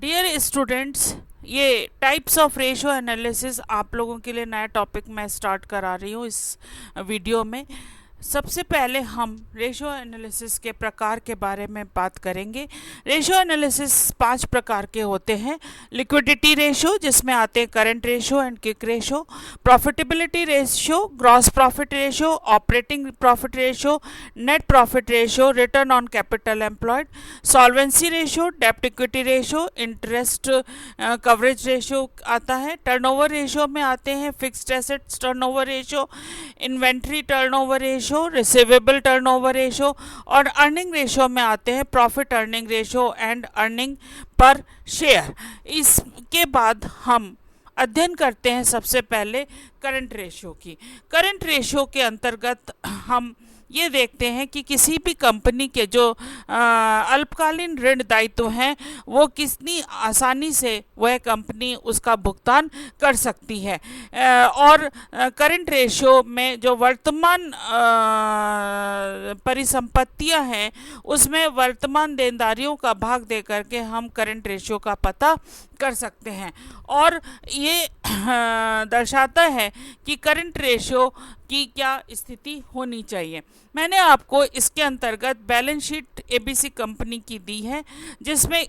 Dear students, ये types of ratio analysis आप लोगों के लिए नया टॉपिक मैं स्टार्ट करा रही हूँ इस वीडियो में। सबसे पहले हम रेशो एनालिसिस के प्रकार के बारे में बात करेंगे। रेशो एनालिसिस 5 प्रकार के होते हैं। लिक्विडिटी रेशो, जिसमें आते हैं current ratio and quick ratio, profitability ratio, gross profit ratio, operating profit ratio, net profit ratio, return on capital employed, solvency ratio, डेब्ट equity ratio, interest coverage ratio आता है। टर्नओवर रेशो में आते हैं fixed assets turnover ratio, inventory turnover ratio, receivable turnover ratio, और earning ratio में आते हैं profit earning ratio and earning per share. इसके बाद हम अध्ययन करते हैं सबसे पहले करंट रेशो की। करंट रेशो के अंतर्गत हम ये देखते हैं कि किसी भी कंपनी के जो अल्पकालीन ऋण दायित्व हैं वो कितनी आसानी से वह कंपनी उसका भुगतान कर सकती है। और करंट रेशो में जो वर्तमान परिसंपत्तियां हैं उसमें वर्तमान देनदारियों का भाग दे करके हम करंट रेशो का पता कर सकते हैं। और ये दर्शाता है कि करंट रेशो की क्या स्थिति होनी चाहिए। मैंने आपको इसके अंतर्गत बैलेंस शीट एबीसी कंपनी की दी है, जिसमें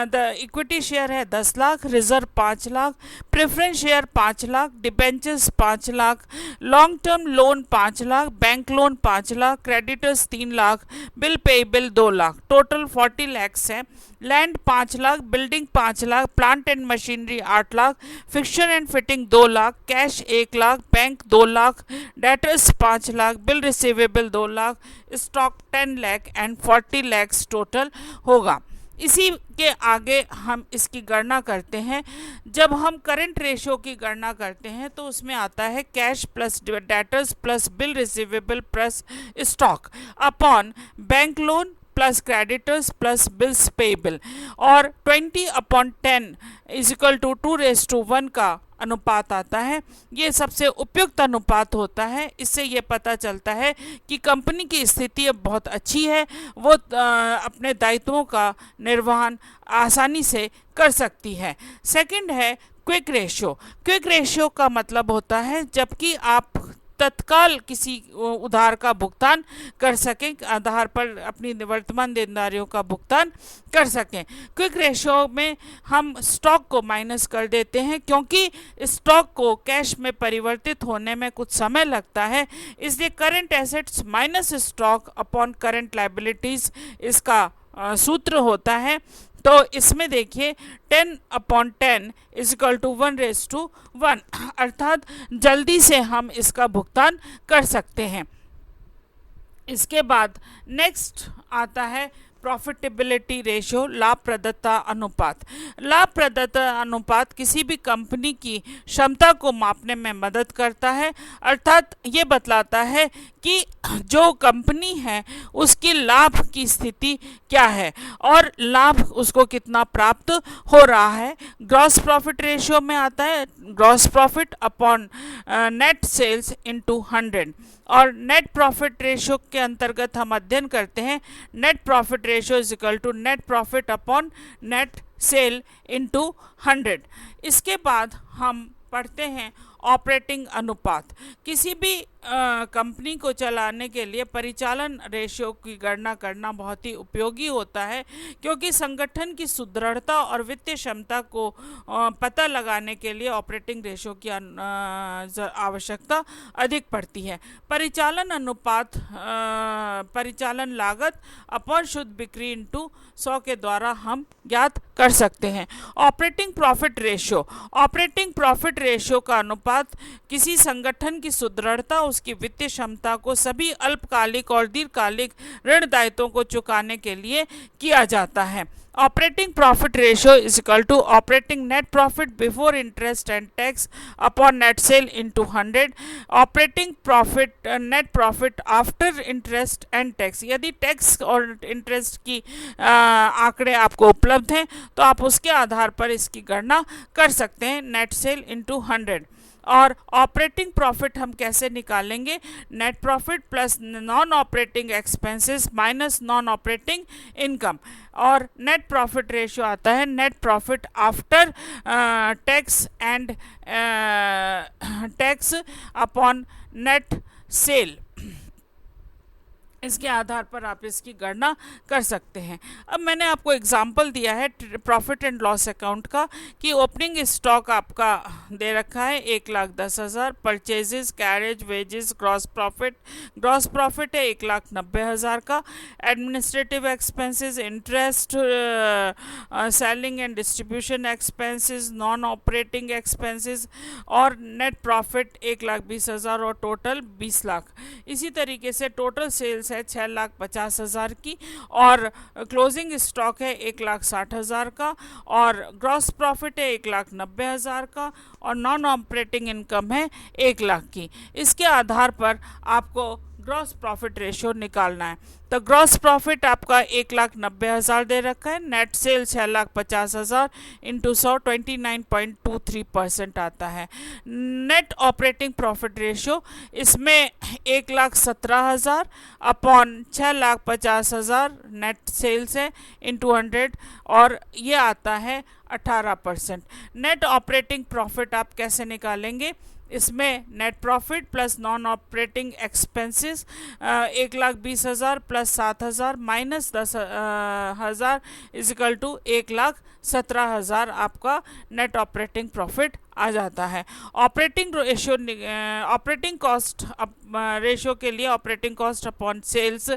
द इक्विटी शेयर है 10 lakh, reserve 5 lakh, preference share 5 lakh, debentures 5 lakh, long term loan 5 lakh, bank loan 5 lakh, creditors 3 lakh, bill payable 2 lakh, total 40 lakhs है। Land 5 lakh, building 5 lakh, plant and machinery 8 lakh, fixture and fitting 2 lakh, cash 1 lakh, bank 2 lakh, debtors 5 lakh, bill receivable 2 lakh, stock 10 lakh and 40 lakhs total होगा। इसी के आगे हम इसकी गणना करते हैं। जब हम करंट रेशो की गणना करते हैं तो उसमें आता है cash plus debtors plus bill receivable plus stock upon bank loan plus creditors plus bills payable, और 20/10 इज इक्वल टू 2:1 का अनुपात आता है। ये सबसे उपयुक्त अनुपात होता है। इससे ये पता चलता है कि कंपनी की स्थिति अब बहुत अच्छी है, वो अपने दायित्वों का निर्वहन आसानी से कर सकती है। सेकंड है क्विक रेशो। क्विक रेशो का मतलब होता है जबकि आप तत्काल किसी उधार का भुगतान कर सकें, आधार पर अपनी वर्तमान देनदारियों का भुगतान कर सकें। क्विक रेशो में हम स्टॉक को माइनस कर देते हैं, क्योंकि स्टॉक को कैश में परिवर्तित होने में कुछ समय लगता है, इसलिए current assets minus stock upon current liabilities इसका सूत्र होता है। तो इसमें देखिए 10/10 इज इक्वल टू 1:1, अर्थात जल्दी से हम इसका भुगतान कर सकते हैं। इसके बाद नेक्स्ट आता है प्रॉफिटेबिलिटी रेशो, लाभप्रदता अनुपात। लाभप्रदता अनुपात किसी भी कंपनी की क्षमता को मापने में मदद करता है, अर्थात ये बतलाता है कि जो कंपनी है उसकी लाभ की स्थिति क्या है और लाभ उसको कितना प्राप्त हो रहा है। ग्रॉस प्रॉफिट रेशियो में आता है gross profit upon net sales into 100, और नेट प्रॉफिट रेशियो के अंतर्गत हम अध्ययन करते हैं net profit ratio is equal to net profit upon net sale into 100। इसके बाद हम पढ़ते हैं ऑपरेटिंग अनुपात। किसी भी कंपनी को चलाने के लिए परिचालन रेशियो की गणना करना बहुत ही उपयोगी होता है, क्योंकि संगठन की सुदृढ़ता और वित्तीय क्षमता को पता लगाने के लिए ऑपरेटिंग रेशियो की आवश्यकता अधिक पड़ती है। परिचालन अनुपात परिचालन लागत अपॉन शुद्ध बिक्री इंटू 100 के द्वारा हम ज्ञात कर सकते हैं। Operating profit ratio. Operating profit ratio का अनुपात किसी संगठन की सुदृढ़ता, उसकी वित्तीय क्षमता को सभी अल्पकालिक और दीर्घकालिक ऋण दायित्वों को चुकाने के लिए किया जाता है। Operating profit ratio is equal to operating net profit before interest and tax upon net sale into 100। Operating profit net profit after interest and tax. यदि टैक्स और इंटरेस्ट की आंकड़े आपको उपलब्ध हैं तो आप उसके आधार पर इसकी गणना कर सकते हैं, नेट सेल इनटू 100। और ऑपरेटिंग प्रॉफिट हम कैसे निकालेंगे? Net profit plus non operating expenses minus non operating income, और नेट प्रॉफिट रेशियो आता है net profit after tax and tax upon net cell. इसके आधार पर आप इसकी गणना कर सकते हैं। अब मैंने आपको एग्जाम्पल दिया है प्रॉफिट एंड लॉस अकाउंट का कि ओपनिंग स्टॉक आपका दे रखा है 1,10,000, purchases, carriage, wages, gross profit है 1,90,000 का, administrative expenses, interest, selling and distribution expenses, non operating expenses, और नेट प्रॉफिट 1,20,000 और टोटल 20 लाख। इसी तरीके से टोटल सेल्स है 6,50,000 की, और क्लोजिंग स्टॉक है 1,60,000 का, और ग्रॉस प्रॉफिट है 1,90,000 का, और नॉन ऑपरेटिंग इनकम है 1 लाख की। इसके आधार पर आपको ग्रॉस प्रॉफिट रेशियो निकालना है। तो ग्रॉस प्रॉफिट आपका 1,90,000 दे रखा है, नेट सेल 6,50,000 इंटू 100 29.23% आता है। नेट ऑपरेटिंग प्रॉफिट रेशियो इसमें 1,17,000 अपॉन 6,50,000 नेट सेल्स है इंटू 100, और ये आता है 18%। नेट ऑपरेटिंग प्रॉफिट आप कैसे निकालेंगे? इसमें net profit plus non operating expenses 1,20,000 plus 7,000 minus 10,000 equal to 1,17,000 आपका नेट ऑपरेटिंग प्रॉफिट आ जाता है। Operating ratio, operating cost ratio के लिए operating cost upon sales.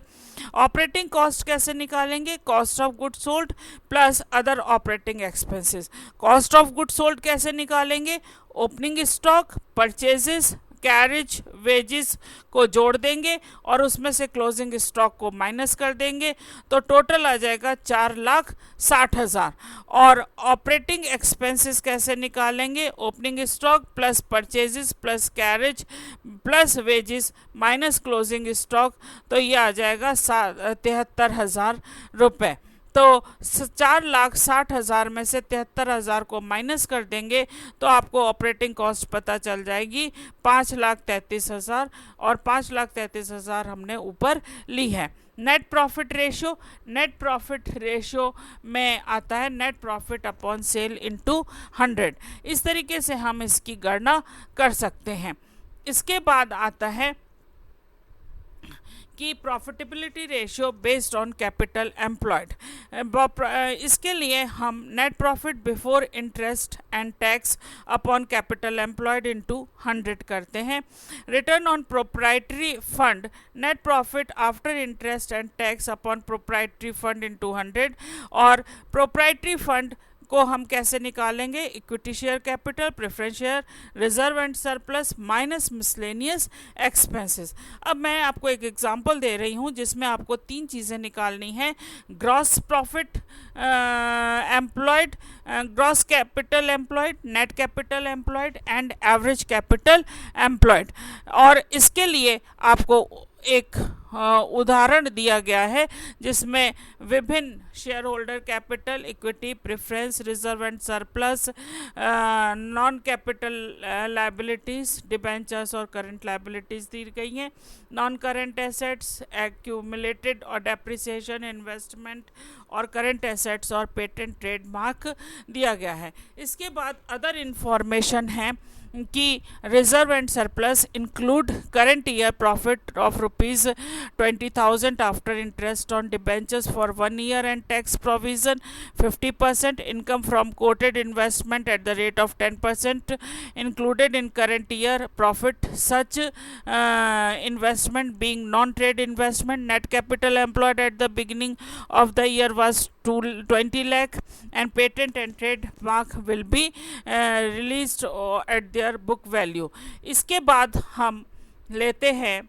Operating cost कैसे निकालेंगे? Cost of good sold plus other operating expenses. Cost of good sold कैसे निकालेंगे? Opening stock, purchases, carriage, wages को जोड़ देंगे और उसमें से क्लोजिंग स्टॉक को माइनस कर देंगे, तो टोटल आ जाएगा 4,60,000। और ऑपरेटिंग एक्सपेंसेस कैसे निकालेंगे? Opening stock plus purchases plus carriage plus wages minus closing stock, तो ये आ जाएगा 73,000 रुपये। तो 4,60,000 में से 73,000 को माइनस कर देंगे तो आपको ऑपरेटिंग कॉस्ट पता चल जाएगी 5,33,000, और 5,33,000 हमने ऊपर ली है। Net profit ratio, net profit ratio में आता है net profit upon sale into 100। इस तरीके से हम इसकी गणना कर सकते हैं। इसके बाद आता है कि profitability ratio based on capital employed. इसके लिए हम net profit before interest and tax upon capital employed into 100 करते हैं। Return on proprietary fund, net profit after interest and tax upon proprietary fund into 100। और प्रोप्राइटरी फंड को हम कैसे निकालेंगे? Equity share capital, preference share, reserve and surplus minus miscellaneous expenses. अब मैं आपको एक एग्जांपल दे रही हूँ जिसमें आपको 3 चीज़ें निकालनी हैं: gross profit employed, gross capital employed, net capital employed and average capital employed. और इसके लिए आपको एक उदाहरण दिया गया है जिसमें विभिन्न share holder capital, equity, preference, reserve and surplus, non capital liabilities, debentures और करंट लायबिलिटीज़ दी गई हैं। नॉन करंट एसेट्स, एक्यूमुलेटेड और डेप्रिसिएशन, इन्वेस्टमेंट और करंट एसेट्स और पेटेंट ट्रेडमार्क दिया गया है। इसके बाद अदर इंफॉर्मेशन है कि reserve and surplus include current year profit of ₹20,000 after interest on debentures for 1 year and tax provision 50%, income from coated investment at the rate of 10% included in current year profit, such investment being non trade investment. Net capital employed at the beginning of the year was 20 lakh and patent and trademark will be released at their book value। इसके बाद हम लेते हैं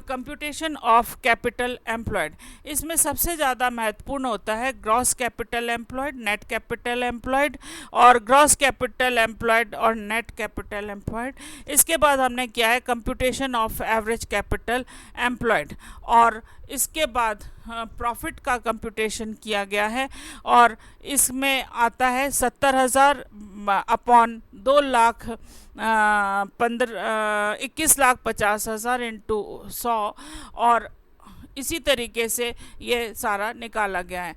computation of capital employed. इसमें सबसे ज़्यादा महत्वपूर्ण होता है gross capital employed, net capital employed, और ग्रॉस कैपिटल एम्प्लॉयड और नेट कैपिटल एम्प्लॉयड। इसके बाद हमने किया है computation of average capital employed, और इसके बाद प्रॉफिट का कंप्यूटेशन किया गया है, और इसमें आता है 70,000 अपॉन 21,50,000 इंटू 100, और इसी तरीके से ये सारा निकाला गया है।